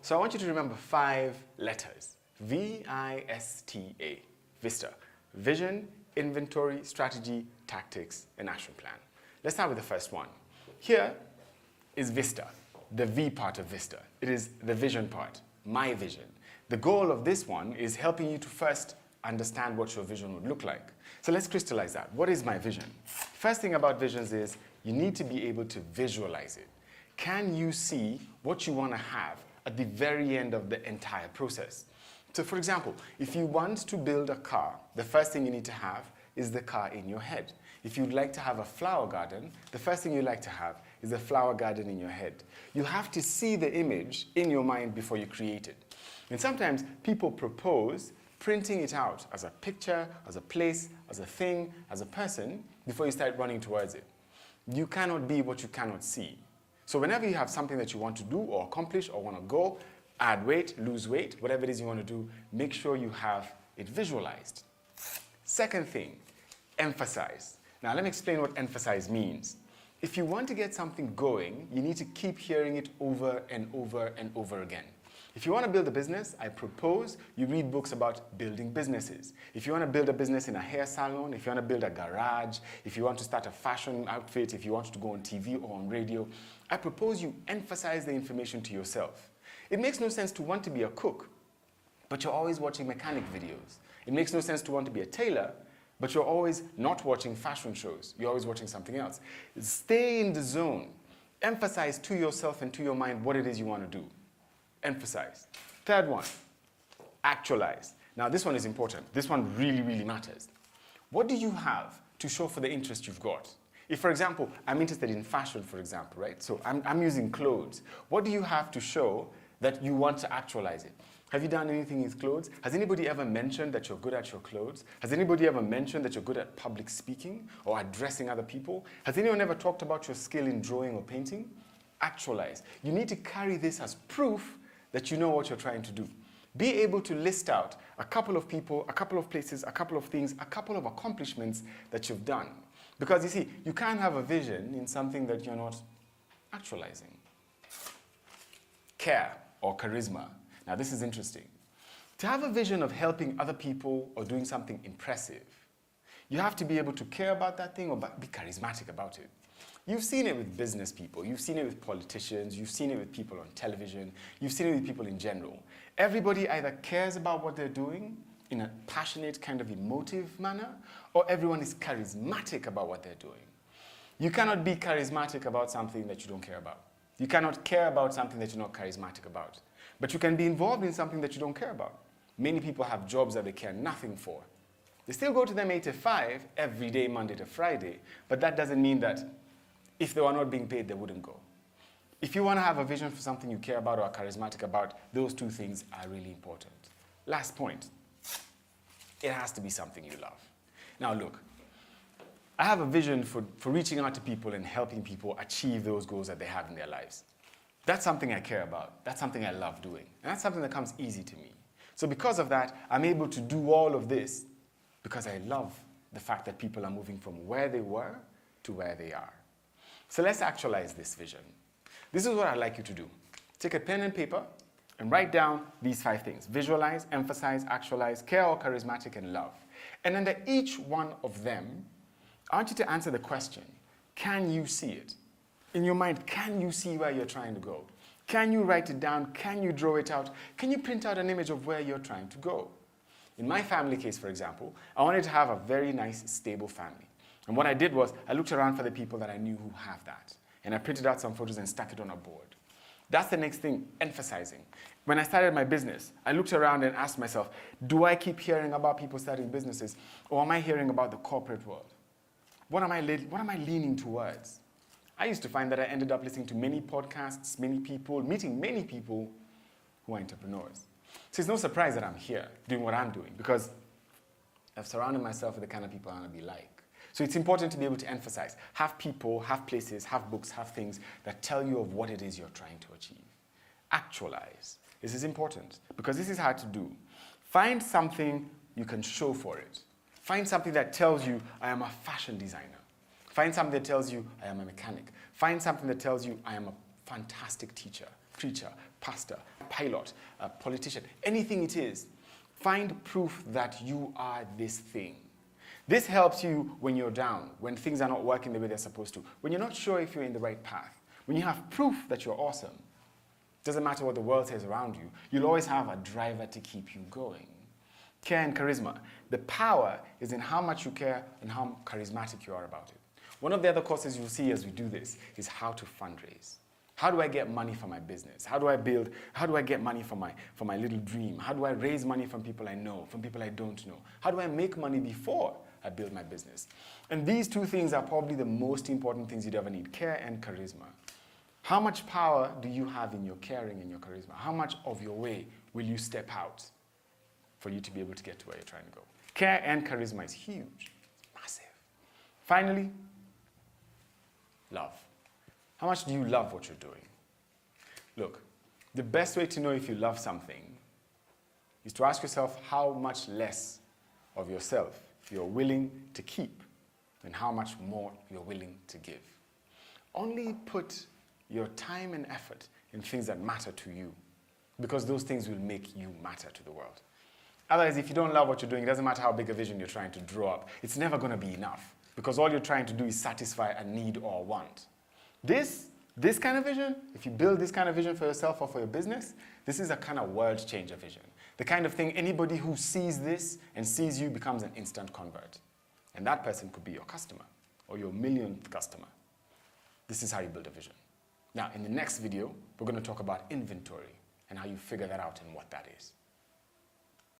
So I want you to remember 5 letters. V-I-S-T-A. Vista. Vision, inventory, strategy, tactics, and action plan. Let's start with the first one. Here is Vista, the V part of Vista. It is the vision part, my vision. The goal of this one is helping you to first understand what your vision would look like. So let's crystallize that. What is my vision? First thing about visions is you need to be able to visualize it. Can you see what you want to have at the very end of the entire process? So for example, if you want to build a car, the first thing you need to have is the car in your head. If you'd like to have a flower garden, the first thing you'd like to have is a flower garden in your head. You have to see the image in your mind before you create it. And sometimes people propose printing it out as a picture, as a place, as a thing, as a person, before you start running towards it. You cannot be what you cannot see. So whenever you have something that you want to do or accomplish or want to go, add weight, lose weight, whatever it is you want to do, make sure you have it visualized. Second thing, emphasize. Now let me explain what emphasize means. If you want to get something going, you need to keep hearing it over and over and over again. If you want to build a business, I propose you read books about building businesses. If you want to build a business in a hair salon, if you want to build a garage, if you want to start a fashion outfit, if you want to go on TV or on radio, I propose you emphasize the information to yourself. It makes no sense to want to be a cook, but you're always watching mechanic videos. It makes no sense to want to be a tailor, but you're always not watching fashion shows. You're always watching something else. Stay in the zone. Emphasize to yourself and to your mind what it is you want to do. Emphasize. Third one, actualize. Now this one is important. This one really, really matters. What do you have to show for the interest you've got? If, for example, I'm interested in fashion, for example, right? So I'm using clothes. What do you have to show that you want to actualize it? Have you done anything with clothes? Has anybody ever mentioned that you're good at your clothes? Has anybody ever mentioned that you're good at public speaking or addressing other people? Has anyone ever talked about your skill in drawing or painting? Actualize. You need to carry this as proof that you know what you're trying to do. Be able to list out a couple of people, a couple of places, a couple of things, a couple of accomplishments that you've done. Because you see, you can't have a vision in something that you're not actualizing. Care or charisma. Now this is interesting. To have a vision of helping other people or doing something impressive, you have to be able to care about that thing or be charismatic about it. You've seen it with business people, you've seen it with politicians, you've seen it with people on television, you've seen it with people in general. Everybody either cares about what they're doing in a passionate, kind of emotive manner, or everyone is charismatic about what they're doing. You cannot be charismatic about something that you don't care about. You cannot care about something that you're not charismatic about. But you can be involved in something that you don't care about. Many people have jobs that they care nothing for. They still go to them 8 to 5 every day, Monday to Friday, but that doesn't mean that if they were not being paid, they wouldn't go. If you want to have a vision for something you care about or are charismatic about, those two things are really important. Last point, it has to be something you love. Now look, I have a vision for reaching out to people and helping people achieve those goals that they have in their lives. That's something I care about. That's something I love doing. And that's something that comes easy to me. So because of that, I'm able to do all of this because I love the fact that people are moving from where they were to where they are. So let's actualize this vision. This is what I'd like you to do. Take a pen and paper and write down these 5 things. Visualize, emphasize, actualize, care or charismatic, and love. And under each one of them, I want you to answer the question, can you see it? In your mind, can you see where you're trying to go? Can you write it down? Can you draw it out? Can you print out an image of where you're trying to go? In my family case, for example, I wanted to have a very nice, stable family. And what I did was, I looked around for the people that I knew who have that. And I printed out some photos and stuck it on a board. That's the next thing, emphasizing. When I started my business, I looked around and asked myself, do I keep hearing about people starting businesses, or am I hearing about the corporate world? What am I leaning towards? I used to find that I ended up listening to many podcasts, many people, meeting many people who are entrepreneurs. So it's no surprise that I'm here doing what I'm doing, because I've surrounded myself with the kind of people I want to be like. So it's important to be able to emphasize. Have people, have places, have books, have things that tell you of what it is you're trying to achieve. Actualize. This is important because this is hard to do. Find something you can show for it. Find something that tells you, I am a fashion designer. Find something that tells you, I am a mechanic. Find something that tells you, I am a fantastic teacher, preacher, pastor, pilot, a politician, anything it is. Find proof that you are this thing. This helps you when you're down, when things are not working the way they're supposed to, when you're not sure if you're in the right path, when you have proof that you're awesome. Doesn't matter what the world says around you, you'll always have a driver to keep you going. Care and charisma. The power is in how much you care and how charismatic you are about it. One of the other courses you'll see as we do this is how to fundraise. How do I get money for my business? How do I get money for my little dream? How do I raise money from people I know, from people I don't know? How do I make money before I build my business? And these two things are probably the most important things you'd ever need, care and charisma. How much power do you have in your caring and your charisma? How much of your way will you step out for you to be able to get to where you're trying to go? Care and charisma is huge, it's massive. Finally, love. How much do you love what you're doing? Look, the best way to know if you love something is to ask yourself how much less of yourself you're willing to keep and how much more you're willing to give. Only put your time and effort in things that matter to you, because those things will make you matter to the world. Otherwise, if you don't love what you're doing, it doesn't matter how big a vision you're trying to draw up. It's never going to be enough, because all you're trying to do is satisfy a need or a want. This kind of vision, if you build this kind of vision for yourself or for your business, this is a kind of world changer vision. The kind of thing anybody who sees this and sees you becomes an instant convert. And that person could be your customer or your millionth customer. This is how you build a vision. Now, in the next video, we're going to talk about inventory and how you figure that out and what that is.